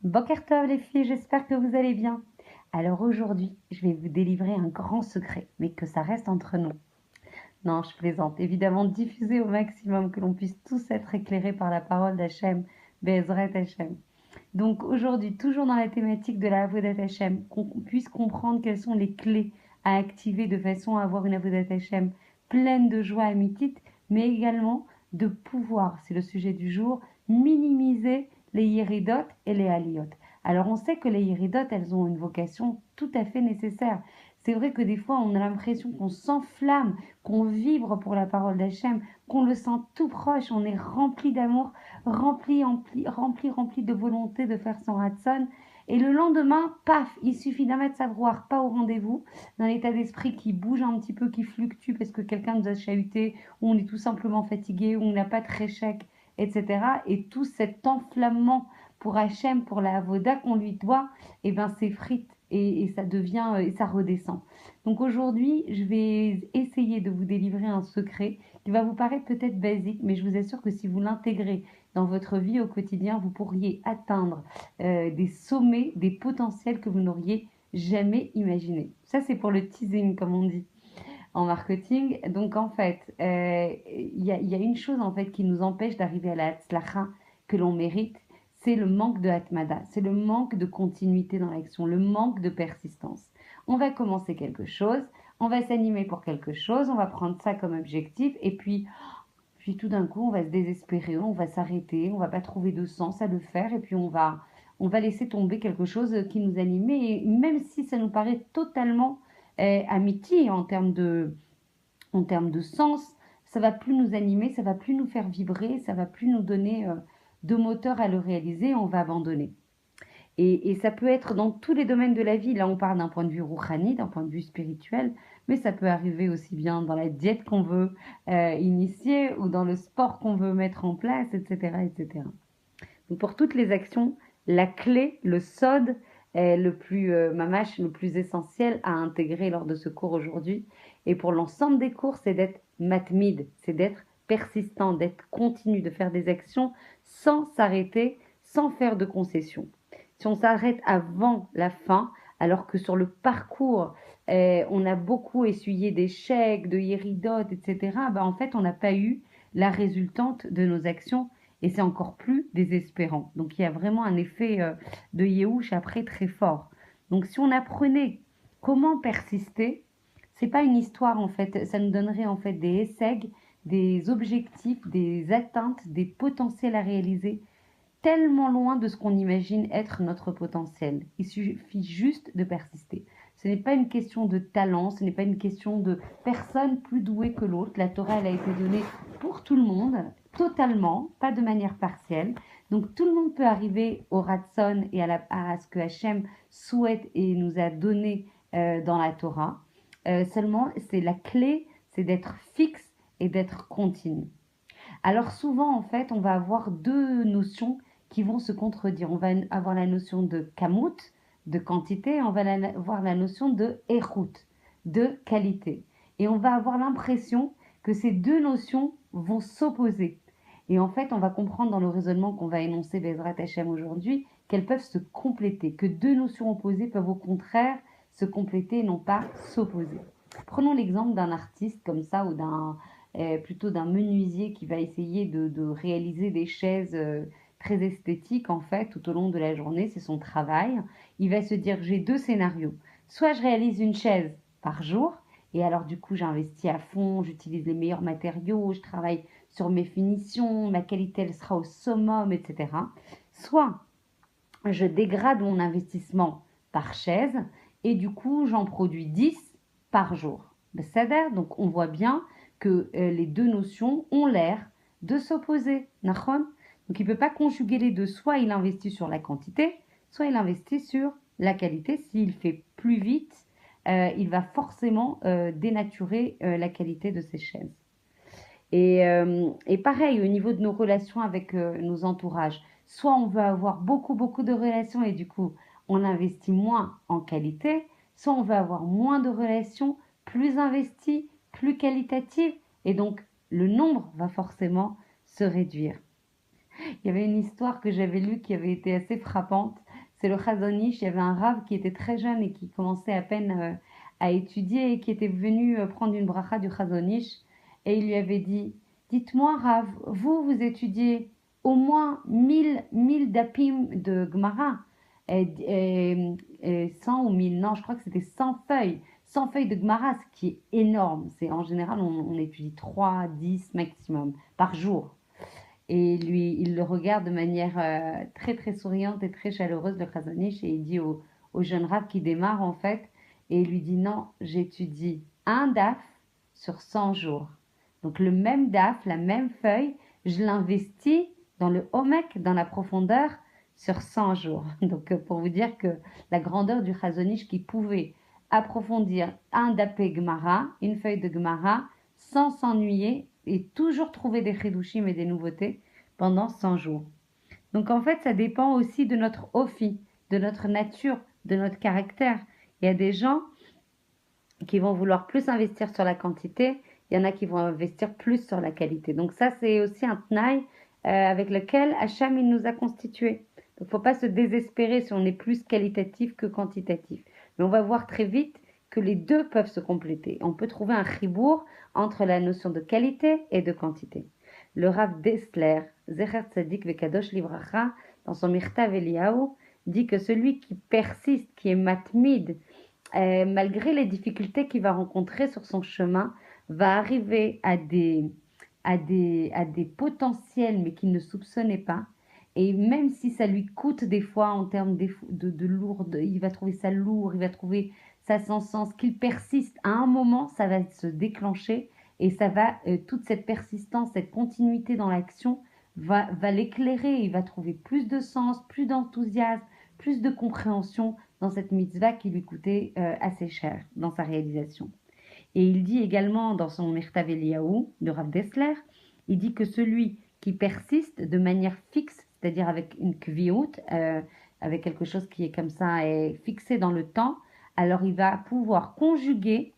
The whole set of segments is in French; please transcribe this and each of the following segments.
Boker Tov les filles, j'espère que vous allez bien. Alors aujourd'hui, je vais vous délivrer un grand secret, mais que ça reste entre nous. Non, je plaisante. Évidemment, diffuser au maximum, que l'on puisse tous être éclairés par la parole d'Hachem, Be'ezrat Hachem. Donc aujourd'hui, toujours dans la thématique de la Avodat Hachem, qu'on puisse comprendre quelles sont les clés à activer de façon à avoir une Avodat Hachem pleine de joie amitite, mais également de pouvoir, c'est le sujet du jour, minimiser les yéridot et les aliyot. Alors on sait que les yéridot, elles ont une vocation tout à fait nécessaire. C'est vrai que des fois, on a l'impression qu'on s'enflamme, qu'on vibre pour la parole d'Hachem, qu'on le sent tout proche, on est rempli d'amour, rempli de volonté de faire son ratson. Et le lendemain, paf, il suffit d'un mettre sa brouhaha pas au rendez-vous, d'un état d'esprit qui bouge un petit peu, qui fluctue parce que quelqu'un nous a chahuté, ou on est tout simplement fatigué, ou on n'a pas de réchec, etc. Et tout cet enflammement pour Hachem, pour la Avoda qu'on lui doit, eh ben, s'effrite et ça devient, et ça redescend. Donc aujourd'hui, je vais essayer de vous délivrer un secret qui va vous paraître peut-être basique, mais je vous assure que si vous l'intégrez dans votre vie au quotidien, vous pourriez atteindre des sommets, des potentiels que vous n'auriez jamais imaginés. Ça, c'est pour le teasing, comme on dit en marketing. Donc, en fait, y a une chose en fait qui nous empêche d'arriver à la tzlacha que l'on mérite, c'est le manque de hatmada, c'est le manque de continuité dans l'action, le manque de persistance. On va commencer quelque chose, on va s'animer pour quelque chose, on va prendre ça comme objectif, et puis tout d'un coup, on va se désespérer, on va s'arrêter, on va pas trouver de sens à le faire, et puis on va laisser tomber quelque chose qui nous animait, et même si ça nous paraît totalement amitié en termes de sens, ça va plus nous animer, ça va plus nous faire vibrer, ça va plus nous donner de moteur à le réaliser, on va abandonner. Et ça peut être dans tous les domaines de la vie. Là, on parle d'un point de vue rouhani, d'un point de vue spirituel, mais ça peut arriver aussi bien dans la diète qu'on veut initier ou dans le sport qu'on veut mettre en place, etc., etc. Donc pour toutes les actions, la clé, le sod, est le plus mamache, le plus essentiel à intégrer lors de ce cours aujourd'hui. Et pour l'ensemble des cours, c'est d'être matmide, c'est d'être persistant, d'être continu, de faire des actions sans s'arrêter, sans faire de concessions. Si on s'arrête avant la fin, alors que sur le parcours, on a beaucoup essuyé d'échecs, de yéridotes, etc., bah en fait, on n'a pas eu la résultante de nos actions et c'est encore plus désespérant. Donc il y a vraiment un effet de Yehush après très fort. Donc si on apprenait comment persister, c'est pas une histoire en fait, ça nous donnerait en fait des essais, des objectifs, des atteintes, des potentiels à réaliser tellement loin de ce qu'on imagine être notre potentiel. Il suffit juste de persister. Ce n'est pas une question de talent, ce n'est pas une question de personne plus douée que l'autre. La Torah, elle a été donnée pour tout le monde, totalement, pas de manière partielle. Donc tout le monde peut arriver au Ratson et à ce que Hachem souhaite et nous a donné dans la Torah. Seulement, c'est la clé, c'est d'être fixe et d'être continu. Alors souvent, en fait, on va avoir deux notions qui vont se contredire. On va avoir la notion de kamut, de quantité, et on va avoir la notion de erut, de qualité. Et on va avoir l'impression que ces deux notions vont s'opposer. Et en fait, on va comprendre dans le raisonnement qu'on va énoncer Bezrat Hachem aujourd'hui qu'elles peuvent se compléter, que deux notions opposées peuvent au contraire se compléter et non pas s'opposer. Prenons l'exemple d'un artiste comme ça ou plutôt d'un menuisier qui va essayer de réaliser des chaises très esthétiques en fait tout au long de la journée, c'est son travail. Il va se dire j'ai deux scénarios. Soit je réalise une chaise par jour et alors du coup j'investis à fond, j'utilise les meilleurs matériaux, je travaille sur mes finitions, ma qualité elle sera au summum, etc. Soit je dégrade mon investissement par chaise et du coup j'en produis 10 par jour. Donc on voit bien que les deux notions ont l'air de s'opposer. Donc il ne peut pas conjuguer les deux. Soit il investit sur la quantité, soit il investit sur la qualité. S'il fait plus vite, il va forcément dénaturer la qualité de ses chaises. Et pareil, au niveau de nos relations avec nos entourages, soit on veut avoir beaucoup, beaucoup de relations et du coup, on investit moins en qualité, soit on veut avoir moins de relations, plus investies, plus qualitatives, et donc le nombre va forcément se réduire. Il y avait une histoire que j'avais lue qui avait été assez frappante. c'est le Chazon Ish. Il y avait un Rav qui était très jeune et qui commençait à peine à étudier et qui était venu prendre une bracha du Chazon Ish. Et il lui avait dit, dites-moi Rav, vous étudiez au moins 1000 dapim de Gemara. Et 100 ou 1000, non, je crois que c'était 100 feuilles. 100 feuilles de Gemara, ce qui est énorme. C'est, en général, on étudie 3, 10 maximum par jour. Et lui, il le regarde de manière très très souriante et très chaleureuse, le Khazanish, et il dit au jeune Rav qui démarre en fait, et il lui dit non, j'étudie un daf sur 100 jours. Donc le même daf, la même feuille, je l'investis dans le homek, dans la profondeur, sur 100 jours. Donc pour vous dire que la grandeur du Khazanish qui pouvait approfondir un dapé Gemara, une feuille de Gemara, sans s'ennuyer et toujours trouver des chidushim et des nouveautés pendant 100 jours. Donc en fait, ça dépend aussi de notre ophi, de notre nature, de notre caractère. Il y a des gens qui vont vouloir plus investir sur la quantité, il y en a qui vont investir plus sur la qualité. Donc ça, c'est aussi un tnaï avec lequel Hacham il nous a constitués. Donc il ne faut pas se désespérer si on est plus qualitatif que quantitatif. Mais on va voir très vite que les deux peuvent se compléter. On peut trouver un chibour entre la notion de qualité et de quantité. Le Rav Dessler, Zecher Tzadik Vekadosh Livracha, dans son Mirtav Eliyahu, dit que celui qui persiste, qui est matmid, malgré les difficultés qu'il va rencontrer sur son chemin, va arriver à des potentiels, mais qu'il ne soupçonnait pas. Et même si ça lui coûte des fois en termes de lourd, il va trouver ça lourd, il va trouver ça sans sens, qu'il persiste, à un moment, ça va se déclencher et ça va, toute cette persistance, cette continuité dans l'action va l'éclairer. Il va trouver plus de sens, plus d'enthousiasme, plus de compréhension dans cette mitzvah qui lui coûtait assez cher dans sa réalisation. Et il dit également dans son Mirtav Eliyahu de Rav Dessler, il dit que celui qui persiste de manière fixe, c'est-à-dire avec une kviout, avec quelque chose qui est comme ça et fixé dans le temps, alors il va pouvoir conjuguer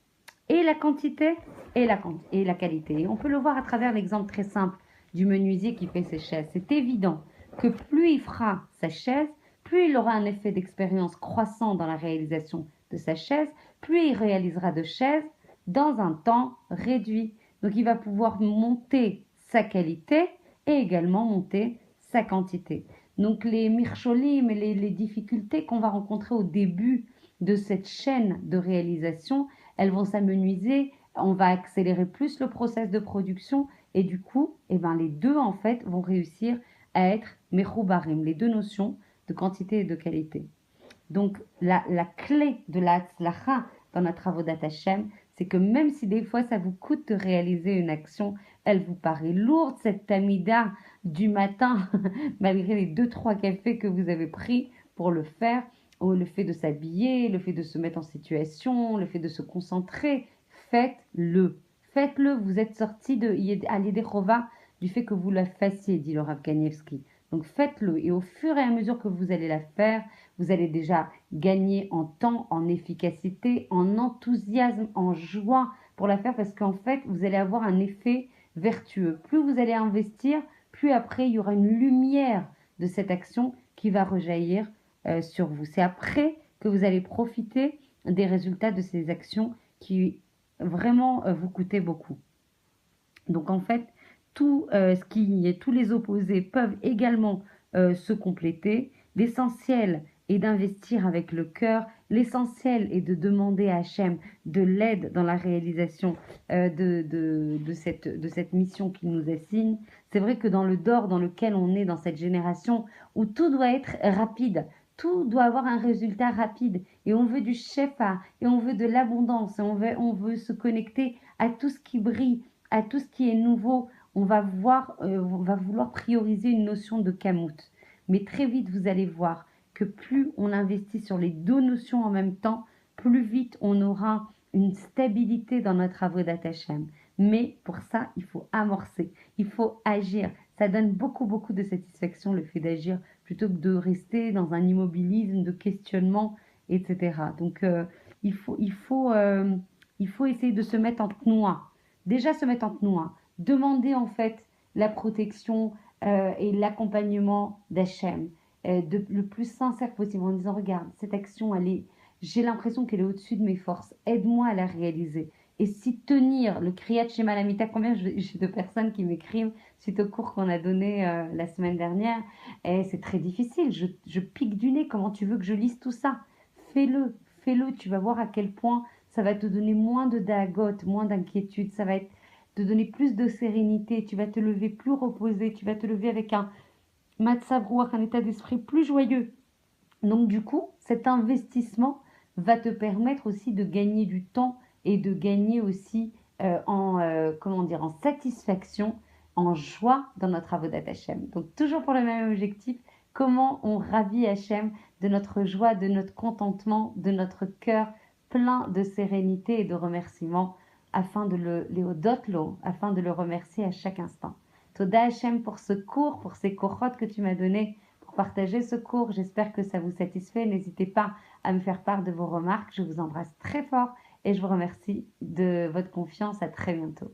et la quantité et la qualité. Et on peut le voir à travers l'exemple très simple du menuisier qui fait ses chaises. C'est évident que plus il fera sa chaise, plus il aura un effet d'expérience croissant dans la réalisation de sa chaise, plus il réalisera de chaises dans un temps réduit. Donc il va pouvoir monter sa qualité et également monter sa quantité. Donc les mircholim et les difficultés qu'on va rencontrer au début de cette chaîne de réalisation, elles vont s'amenuiser, on va accélérer plus le process de production et du coup, les deux en fait vont réussir à être mechoubarim, les deux notions de quantité et de qualité. Donc la clé de la tzlacha dans notre avodat Hashem, c'est que même si des fois ça vous coûte de réaliser une action, elle vous paraît lourde, cette tamida du matin, malgré les 2-3 cafés que vous avez pris pour le faire, ou le fait de s'habiller, le fait de se mettre en situation, le fait de se concentrer, faites-le. Faites-le, vous êtes sorti à l'Idechova du fait que vous la fassiez, dit le Rav Kanievski. Donc faites-le et au fur et à mesure que vous allez la faire, vous allez déjà gagner en temps, en efficacité, en enthousiasme, en joie pour la faire parce qu'en fait, vous allez avoir un effet vertueux. Plus vous allez investir, plus après, il y aura une lumière de cette action qui va rejaillir sur vous. C'est après que vous allez profiter des résultats de ces actions qui vraiment vous coûtaient beaucoup. Donc en fait, tous les opposés peuvent également se compléter. L'essentiel est d'investir avec le cœur. L'essentiel est de demander à Hachem de l'aide dans la réalisation de cette mission qu'il nous assigne. C'est vrai que dans le dor dans lequel on est dans cette génération où tout doit être rapide, tout doit avoir un résultat rapide et on veut du shefa et on veut de l'abondance et on veut se connecter à tout ce qui brille, à tout ce qui est nouveau. On va vouloir prioriser une notion de kamut. Mais très vite, vous allez voir que plus on investit sur les deux notions en même temps, plus vite on aura une stabilité dans notre avodat Hashem. Mais pour ça, il faut amorcer, il faut agir. Ça donne beaucoup, beaucoup de satisfaction le fait d'agir plutôt que de rester dans un immobilisme de questionnement, etc. Donc, il faut essayer de se mettre en tnoua. Déjà se mettre en tnoua. Demander en fait la protection et l'accompagnement d'Hachem. le plus sincère possible en disant, regarde, cette action, j'ai l'impression qu'elle est au-dessus de mes forces. Aide-moi à la réaliser. Et si tenir le Kriyat Shema Lamita, combien j'ai de personnes qui m'écrivent suite au cours qu'on a donné la semaine dernière, et c'est très difficile, je pique du nez, comment tu veux que je lise tout ça? Fais-le, fais-le, tu vas voir à quel point ça va te donner moins de dagot, moins d'inquiétude, ça va te donner plus de sérénité, tu vas te lever plus reposé, tu vas te lever avec un matzav ruach, un état d'esprit plus joyeux. Donc du coup, cet investissement va te permettre aussi de gagner du temps et de gagner aussi comment dire, en satisfaction, en joie dans notre avodat Hashem. Donc toujours pour le même objectif, comment on ravit Hashem de notre joie, de notre contentement, de notre cœur plein de sérénité et de remerciement afin de afin de le remercier à chaque instant. Toda Hashem pour ce cours, pour ces kochot que tu m'as donné pour partager ce cours. J'espère que ça vous satisfait. N'hésitez pas à me faire part de vos remarques. Je vous embrasse très fort et je vous remercie de votre confiance. À très bientôt.